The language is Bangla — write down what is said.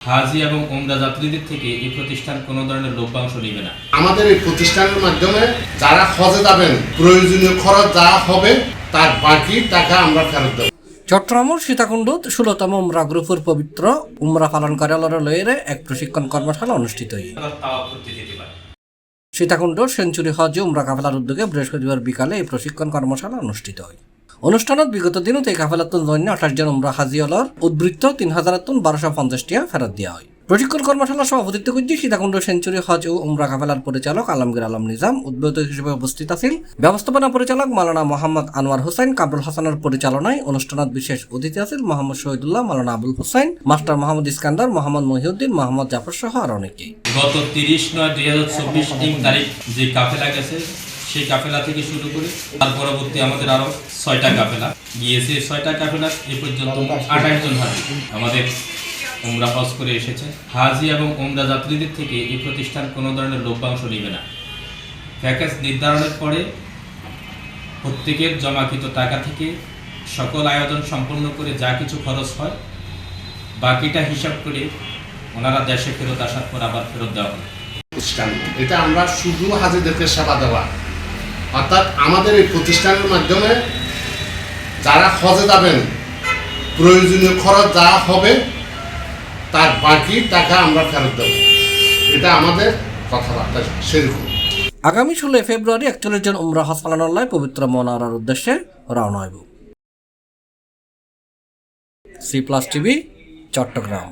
হাজি এবং ওমরা যাত্রীদের থেকে এই প্রতিষ্ঠান কোনো ধরনের লভ্যাংশ নেবে না। আমাদের এই প্রতিষ্ঠানের মাধ্যমে যারা হজে যাবেন প্রয়োজনীয় খরচ যা হবে তার বাকি টাকা আমরা ফেরত দেব। চট্টগ্রামের সীতাকুণ্ডত 16তম উমরা গ্রুপের পবিত্র উমরা পালনকারীর লয়েরে এক প্রশিক্ষণ কর্মশালা অনুষ্ঠিত হয়। সীতাকুণ্ড সেঞ্চুরি হজ উমরা কাফেলার উদ্যোগে বৃহস্পতিবার বিকালে এই প্রশিক্ষণ কর্মশালা অনুষ্ঠিত হয়। অনুষ্ঠানত বিগত দিনত এই কাফেলাতুন জন্য 28 জন উমরা হাজিওয়ালার উদ্বৃত্ত 3000-1250 টাকা ফেরত দেওয়া হয়। প্রশিক্ষণ কর্মশালা সভাপতিত্ব করছে সীতাকুণ্ড সেঞ্চুরি হজ ও উমরা কাফেলার পরিচালক আলমগীর আলম নিজাম। উদ্বোধক হিসেবে উপস্থিত আছেন ব্যবস্থাপনা পরিচালক মাওলানা মোহাম্মদ আনোয়ার হোসেন। কামরুল হাসানের পরিচালনায় অনুষ্ঠানত বিশেষ অতিথি আছেন মোহাম্মদ শহীদুল্লাহ, মাওলানা আবুল হোসেন, মাস্টার মোহাম্মদ ইস্কান্দার, মোহাম্মদ মহিউদ্দিন, মোহাম্মদ জাফর সহ আর অনেকেই। গত 30/9/2024 তারিখ যে কাফেলা গেছে সেই কাফেলা থেকে শুরু করে তার পরবর্তী আমাদের আরো 6টা কাফেলা গিয়েছে। 6টা কাফেলা এ পর্যন্ত 28 জন হাজি আমাদের উমরা হজ করে এসেছে। হাজি এবং উমরা যাত্রীদের থেকে এই প্রতিষ্ঠান কোনো ধরনের লভ্যাংশ নেবে না। প্যাকেজ নির্ধারণের পরে প্রত্যেকের জমাকৃত টাকা থেকে সকল আয়োজন সম্পন্ন করে যা কিছু খরচ হয় বাকিটা হিসাব করে ওনারা দেশে ফেরত আসার পর আবার ফেরত দেওয়া হবে। এটা আমরা শুধু হাজিদেরকে সেবা দেওয়া, অর্থাৎ আমাদের এই প্রতিষ্ঠানের মাধ্যমে যারা হজে যাবেন প্রয়োজনীয় খরচ যা হবে তার বাকি টাকা আমরা ফেরত দেব। এটা আমাদের কথাবার্তা সেরকম। আগামী 16 ফেব্রুয়ারি 41 জন উমরা হজ পালনালয় পবিত্র মনারার উদ্দেশ্যে রওনা হইব। C+ TV Chittagong.